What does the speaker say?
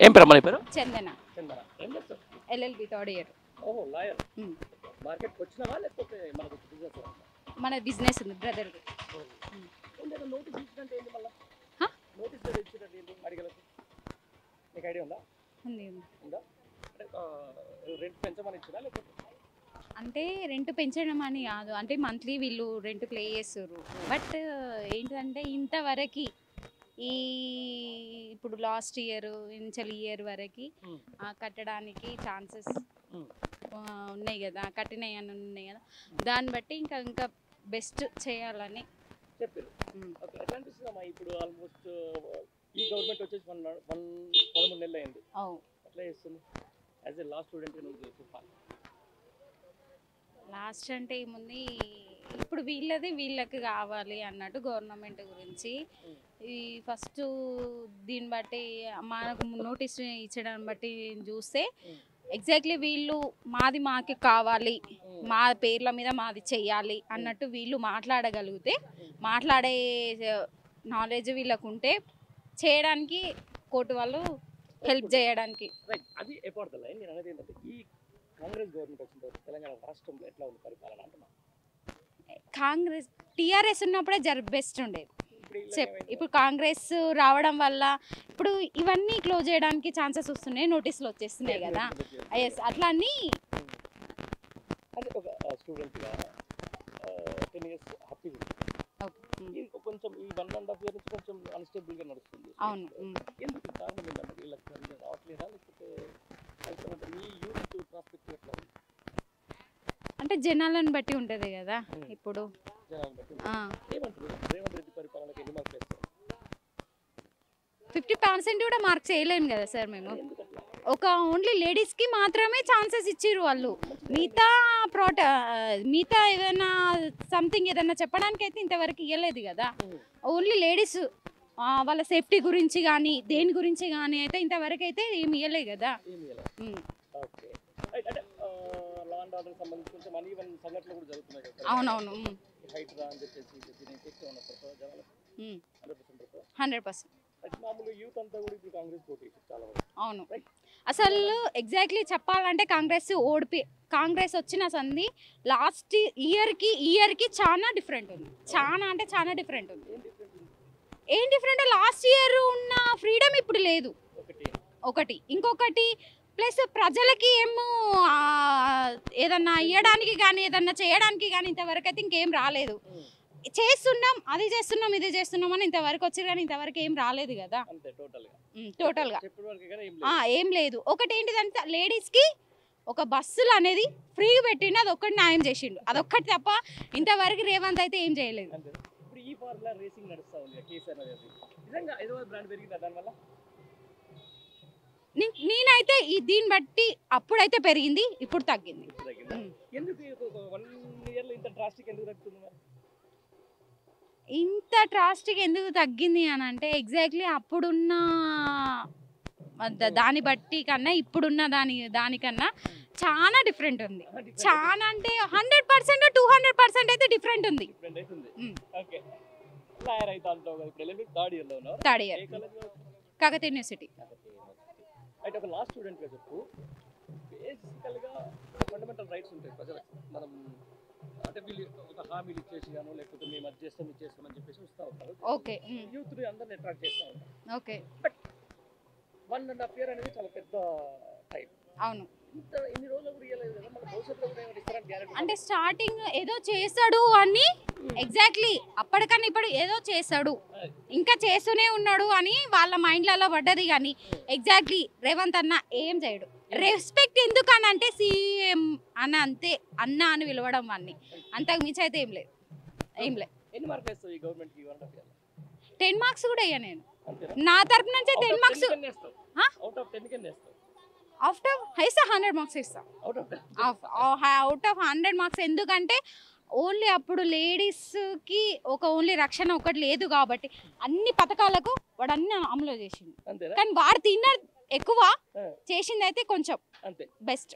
ఏం పేరు మన పేరు? చందన. చందన. ఏం చేస్తావు? LLB third year. ఓహో లాయర్. మార్కెట్కి వచ్చినావా లేకపోతే మనకు బిజినెస్ మన బిజినెస్ ఉంది బ్రదర్ది. ఉండేది నోటీస్ ఇచ్చినట్టు ఏంటి మళ్ళీ? నోటీస్ ఇచ్చినట్టు ఏంటి అడిగలకు? నీకు ఐడియా ఉందా? ఉంది. ఉందా? అంటే రెంట్ పెంచమని ఇచ్చినా లేకపోతే? అంటే రెంట్ పెంచడం అని కాదు, అంటే మంత్లీ వీళ్ళు రెంట్ ప్లే చేస్తారు. బట్ ఏంటంటే ఇంతవరకు ఈ ఇప్పుడు లాస్ట్ ఇయర్ ఇనిషియల్ ఇయర్ వరకు కట్టడానికి ఛాన్సెస్ ఉన్నాయి కదా, కట్టినాయి అని ఉన్నాయి కదా, దాన్ని బట్టి ఇంకా ఇంకా బెస్ట్ చేయాలని చెప్పారు. ఓకే, ఎట్లా అనిపిస్తుందమ్మా ఇప్పుడు ఆల్మోస్ట్ ఈ గవర్నమెంట్ వచ్చేసి 13 నెలలు అయింది. ఎట్లా చేస్తుంది as a last student? Last అంటే ఏముంది, ఇప్పుడు వీళ్ళది వీళ్ళకి కావాలి అన్నట్టు గవర్నమెంట్ గురించి ఈ ఫస్ట్ దీన్ని బట్టి మనకు నోటీస్ ఇచ్చడాన్ని బట్టి చూస్తే ఎగ్జాక్ట్లీ వీళ్ళు మాది మాకు కావాలి, మా పేర్ల మీద మాది చెయ్యాలి అన్నట్టు వీళ్ళు మాట్లాడగలిగితే, మాట్లాడే నాలెడ్జ్ వీళ్ళకు ఉంటే చేయడానికి కోర్టు వాళ్ళు హెల్ప్ చేయడానికి. అది ఎప్పుడు నేను అనేది ఏంటంటే ఈ కాంగ్రెస్ గవర్నమెంట్ వచ్చిన తర్వాత తెలంగాణ రాష్ట్రంలో ఎట్లా ఉంది పరిపాలన అంటున్నా? కాంగ్రెస్ టీఆర్ఎస్ ఉన్నప్పుడే బెస్ట్ ఉండేది. ఇప్పుడు కాంగ్రెస్ రావడం వల్ల ఇప్పుడు ఇవన్నీ క్లోజ్ చేయడానికి ఛాన్సెస్ వస్తున్నాయి, నోటీసులు వచ్చేస్తున్నాయి కదా. ఎస్, అట్లా అన్ని ఒక స్టూడెంట్గా 10 years హ్యాపీగా కొంచెం ఈ 1.5 years నుంచి కొంచెం అన్స్టేబుల్గా నడుస్తుంది. అవును. ఎందుకు కారణం ఏంటంటే వీళ్ళకి రావట్లేదా లేకపోతే మీ యూత్ ప్రాస్పెక్ట్ ఎట్లా ఉంది? అంటే జనాలను బట్టి ఉంటుంది కదా. ఇప్పుడు 50% కూడా మార్క్స్ వేయలేము కదా సార్ మేము. ఒక ఓన్లీ లేడీస్కి మాత్రమే ఛాన్సెస్ ఇచ్చిర్రు వాళ్ళు. మిగతా ఏదైనా సంథింగ్ ఏదైనా చెప్పడానికి అయితే ఇంతవరకు ఇవ్వలేదు కదా. ఓన్లీ లేడీస్ వాళ్ళ సేఫ్టీ గురించి కానీ దేని గురించి కానీ అయితే ఇంతవరకు అయితే ఏమి ఇవ్వలేదు కదా. అవునవును. 100%. అవును. అసలు ఎగ్జాక్ట్లీ చెప్పాలంటే కాంగ్రెస్ వచ్చిన సంది లాస్ట్ ఇయర్కి చాలా డిఫరెంట్ ఉంది. చాలా అంటే చాలా డిఫరెంట్ ఉంది. ఏం డిఫరెంట్? లాస్ట్ ఇయర్ ఉన్న ఫ్రీడమ్ ఇప్పుడు లేదు ఒకటి. ఇంకొకటి ప్లస్ ప్రజలకి ఏమో ఏదన్నా ఇవ్వడానికి కానీ ఏదన్నా చేయడానికి కానీ ఇంతవరకు అయితే ఇంకేం రాలేదు. చేస్తున్నాం, అది చేస్తున్నాం, ఇది చేస్తున్నాం అని ఇంతవరకు వచ్చారు కానీ ఇంతవరకు ఏం రాలేదు కదా టోటల్గా. ఏం లేదు. ఒకటి ఏంటిదంటే లేడీస్కి ఒక బస్సులు అనేది ఫ్రీ పెట్టిండు, అదొక్కటి న్యాయం చేసిండు, అదొక్కటి తప్ప ఇంతవరకు రేవంత్ అయితే ఏం చేయలేదు. నేనైతే దీన్ని బట్టి అప్పుడైతే పెరిగింది, ఇప్పుడు తగ్గింది. ఇంత డ్రాస్టిక్ ఎందుకు తగ్గింది అని అంటే ఎగ్జాక్ట్లీ అప్పుడున్న దాన్ని బట్టి కన్నా ఇప్పుడున్న దానికన్నా చాలా డిఫరెంట్ ఉంది. చాలా అంటే 100% 200% అయితే డిఫరెంట్ ఉంది. Third year Kakatiya university. అయితే ఒక లాస్ట్ స్టూడెంట్గా చెప్పు, బేసికల్గా ఫండమెంటల్ రైట్స్ ఉంటాయి ప్రజలకు. మనం అంటే వీళ్ళు ఒక హామీలు ఇచ్చేసి గాను లేకపోతే మేము అది చేస్తామని చెప్పేసి వస్తూ ఉంటారు. ఓకే. యూత్ని అందరిని అట్రాక్ట్ చేస్తూ ఉంటారు. ఓకే. బట్ 1.5 year అనేది చాలా పెద్ద టైం. అవును. ఇన్ని రోజులు రియలైజ్ కదా మన భవిష్యత్తులో కూడా ఏమైనా ఇస్తారని గ్యారెంటీ అంటే స్టార్టింగ్ ఏదో చేస్తాడు అని ఎగ్జాక్ట్లీ అప్పటికన్నా ఇప్పుడు ఏదో చేస్తాడు ఇంకా చేస్తూనే ఉన్నాడు అని వాళ్ళ మైండ్లలో పడ్డది. కానీ ఎగ్జాక్ట్లీ రేవంత్ అన్న ఏం చేయడు. రెస్పెక్ట్ ఎందుకని అంటే సీఎం అన్న అంతే, అన్న అని పిలవడం అన్ని, అంతకు మించి అయితే ఏం లేదు. ఎన్ని మార్కులు వేస్తావు ఈ గవర్నమెంట్కి? 10 మార్క్స్ కూడా అయ్యా నేను నా తరపు నుంచి. 10 మార్క్స్ ఆఫ్టర్ హైస్తా 100 మార్క్స్ ఇస్తా. Out of 100 marks. ఎందుకంటే ఓన్లీ అప్పుడు లేడీస్కి ఓన్లీ రక్షణ ఒకటి లేదు కాబట్టి అన్ని పథకాలకు వాడు అన్ని అమలు చేసిండు. కానీ వాడు తిన్న ఎక్కువ చేసింది అయితే కొంచెం బెస్ట్.